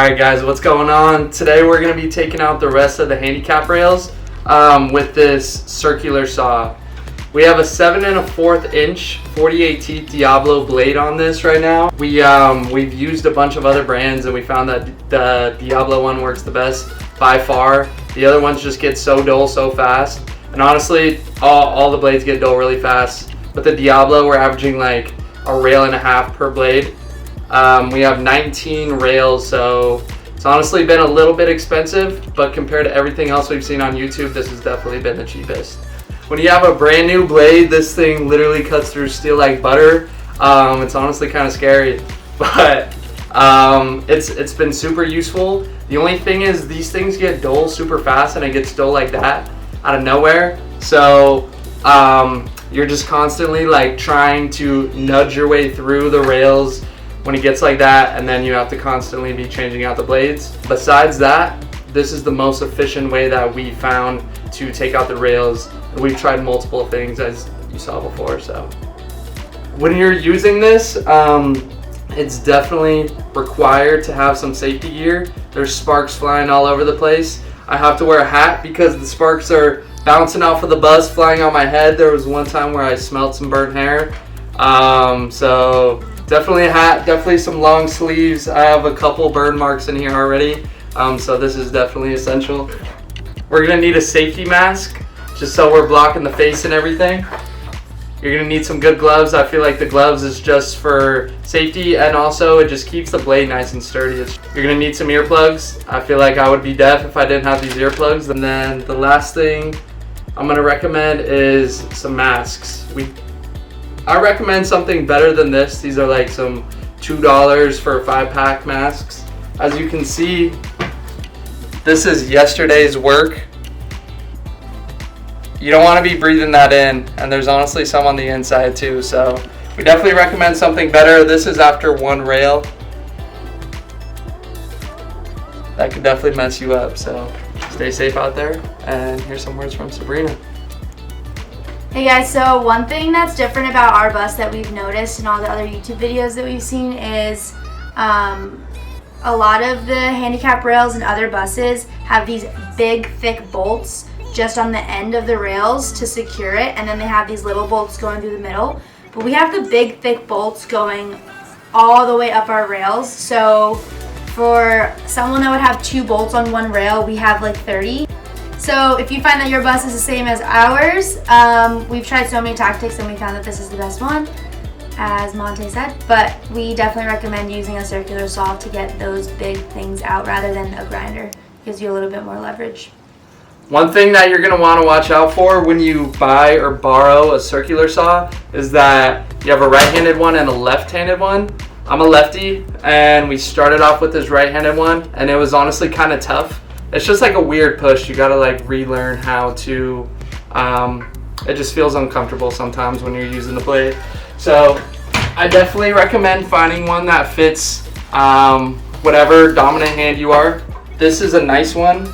Alright guys, what's going on? Today we're going to be taking out the rest of the handicap rails with this circular saw. We have a 7 1/4 inch 48 teeth Diablo blade on this right now. We've used a bunch of other brands and we found that the Diablo one works the best by far. The other ones just get so dull so fast. And honestly, all the blades get dull really fast. But the Diablo, we're averaging like a rail and a half per blade. We have 19 rails, so it's honestly been a little bit expensive, but compared to everything else we've seen on YouTube, this has definitely been the cheapest. When you have a brand new blade, this thing literally cuts through steel like butter. It's honestly kind of scary, but it's been super useful. The only thing is these things get dull super fast, and it gets dull like that out of nowhere. So you're just constantly like trying to nudge your way through the rails when it gets like that, and then you have to constantly be changing out the blades. Besides that, this is the most efficient way that we found to take out the rails. We've tried multiple things as you saw before. So when you're using this, it's definitely required to have some safety gear. There's sparks flying all over the place. I have to wear a hat because the sparks are bouncing off of the bus, flying on my head. There was one time where I smelled some burnt hair. So definitely a hat, definitely some long sleeves. I have a couple burn marks in here already, so this is definitely essential. We're gonna need a safety mask, just so we're blocking the face and everything. You're gonna need some good gloves. I feel like the gloves is just for safety, and also it just keeps the blade nice and sturdy. You're gonna need some earplugs. I feel like I would be deaf if I didn't have these earplugs. And then the last thing I'm gonna recommend is some masks. I recommend something better than this. These are like some $2 for a 5-pack masks. As you can see, this is yesterday's work. You don't want to be breathing that in, and there's honestly some on the inside too, so we definitely recommend something better. This is after one rail. That could definitely mess you up, so stay safe out there, and here's some words from Sabrina. Hey guys, so one thing that's different about our bus that we've noticed in all the other YouTube videos that we've seen is a lot of the handicap rails and other buses have these big thick bolts just on the end of the rails to secure it, and then they have these little bolts going through the middle. But we have the big thick bolts going all the way up our rails, so for someone that would have 2 bolts on one rail, we have like 30. So if you find that your bus is the same as ours, we've tried so many tactics and we found that this is the best one, as Monte said, but we definitely recommend using a circular saw to get those big things out rather than a grinder. Gives you a little bit more leverage. One thing that you're going to want to watch out for when you buy or borrow a circular saw is that you have a right-handed one and a left-handed one. I'm a lefty, and we started off with this right-handed one, and it was honestly kind of tough. It's just like a weird push. You gotta like relearn how to, it just feels uncomfortable sometimes when you're using the blade. So I definitely recommend finding one that fits whatever dominant hand you are. This is a nice one.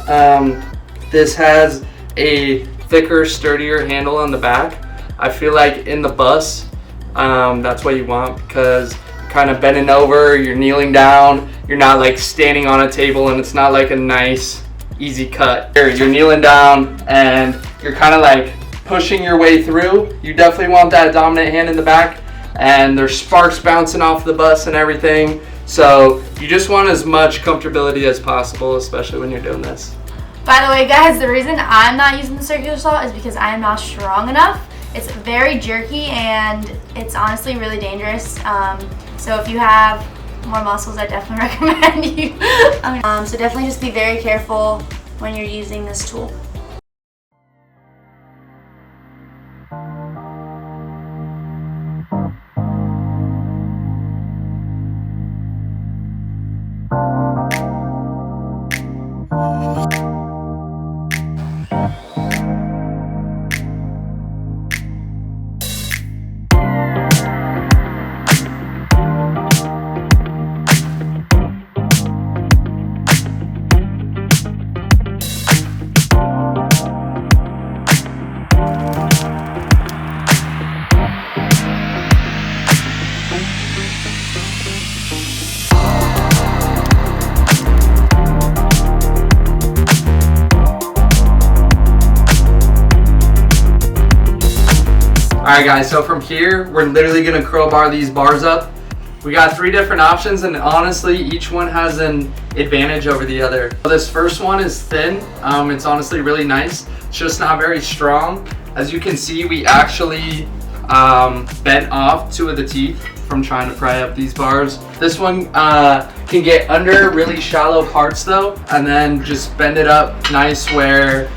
This has a thicker, sturdier handle on the back. I feel like in the bus, that's what you want, because you're kind of bending over, you're kneeling down, you're not like standing on a table, and it's not like a nice easy cut. You're kneeling down and you're kind of like pushing your way through. You definitely want that dominant hand in the back, and there's sparks bouncing off the bus and everything. So you just want as much comfortability as possible, especially when you're doing this. By the way guys, the reason I'm not using the circular saw is because I am not strong enough. It's very jerky and it's honestly really dangerous. So if you have more muscles, I definitely recommend you. So definitely just be very careful when you're using this tool. Alright guys, so from here, we're literally going to crowbar these bars up. We got 3 different options, and honestly, each one has an advantage over the other. So this first one is thin. It's honestly really nice. It's just not very strong. As you can see, we actually bent off 2 of the teeth from trying to pry up these bars. This one can get under really shallow parts though, and then just bend it up nice where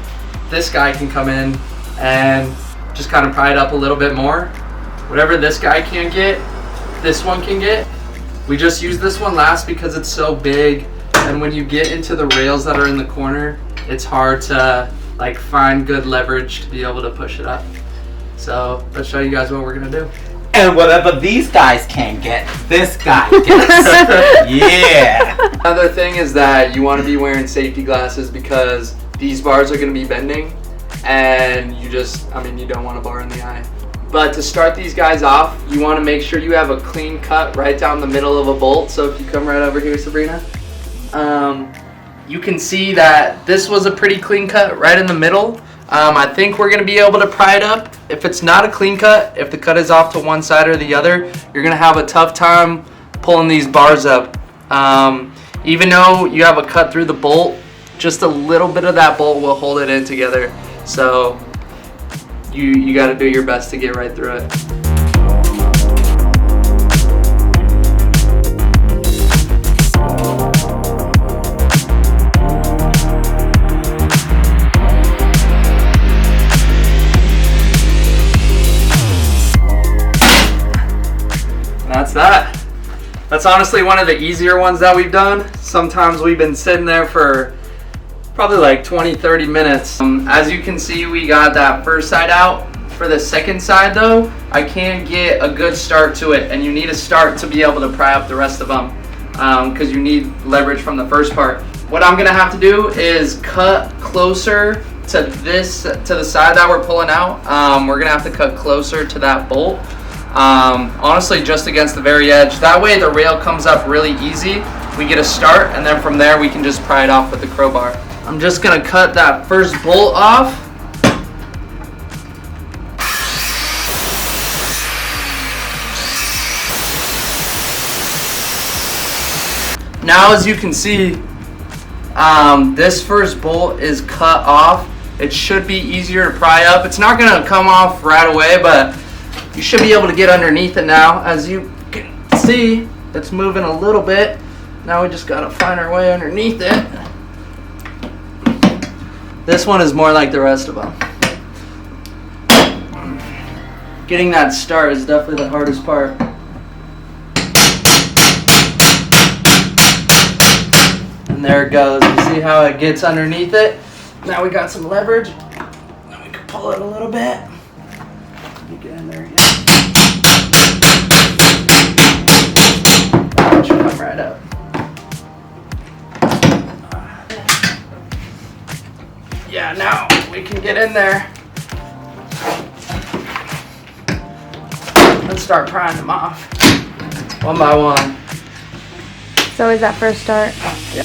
this guy can come in and just kind of pry it up a little bit more. Whatever this guy can't get, this one can get. We just use this one last because it's so big, and when you get into the rails that are in the corner, it's hard to like find good leverage to be able to push it up. So let's show you guys what we're gonna do. And whatever these guys can't get, this guy gets. Yeah. Another thing is that you want to be wearing safety glasses because these bars are going to be bending, and you don't want a bar in the eye. But to start these guys off, you want to make sure you have a clean cut right down the middle of a bolt. So if you come right over here, Sabrina, you can see that this was a pretty clean cut right in the middle. I think we're going to be able to pry it up. If it's not a clean cut, if the cut is off to one side or the other, you're going to have a tough time pulling these bars up. Even though you have a cut through the bolt, just a little bit of that bolt will hold it in together. So you got to do your best to get right through it. That's honestly one of the easier ones that we've done. Sometimes we've been sitting there for probably like 20-30 minutes. As you can see, we got that first side out. For the second side though, I can't get a good start to it, and you need a start to be able to pry up the rest of them because you need leverage from the first part. What I'm gonna have to do is cut closer to the side that we're pulling out. We're gonna have to cut closer to that bolt. Honestly, just against the very edge. That way the rail comes up really easy. We get a start, and then from there we can just pry it off with the crowbar. I'm just gonna cut that first bolt off. Now as you can see, this first bolt is cut off. It should be easier to pry up. It's not gonna come off right away, but you should be able to get underneath it now. As you can see, it's moving a little bit. Now we just gotta find our way underneath it. This one is more like the rest of them. Getting that start is definitely the hardest part. And there it goes. You see how it gets underneath it? Now we got some leverage. Then we can pull it a little bit. Get in there again. That should come right up. Yeah, now we can get in there and start prying them off one by one. So is that first start? Yeah.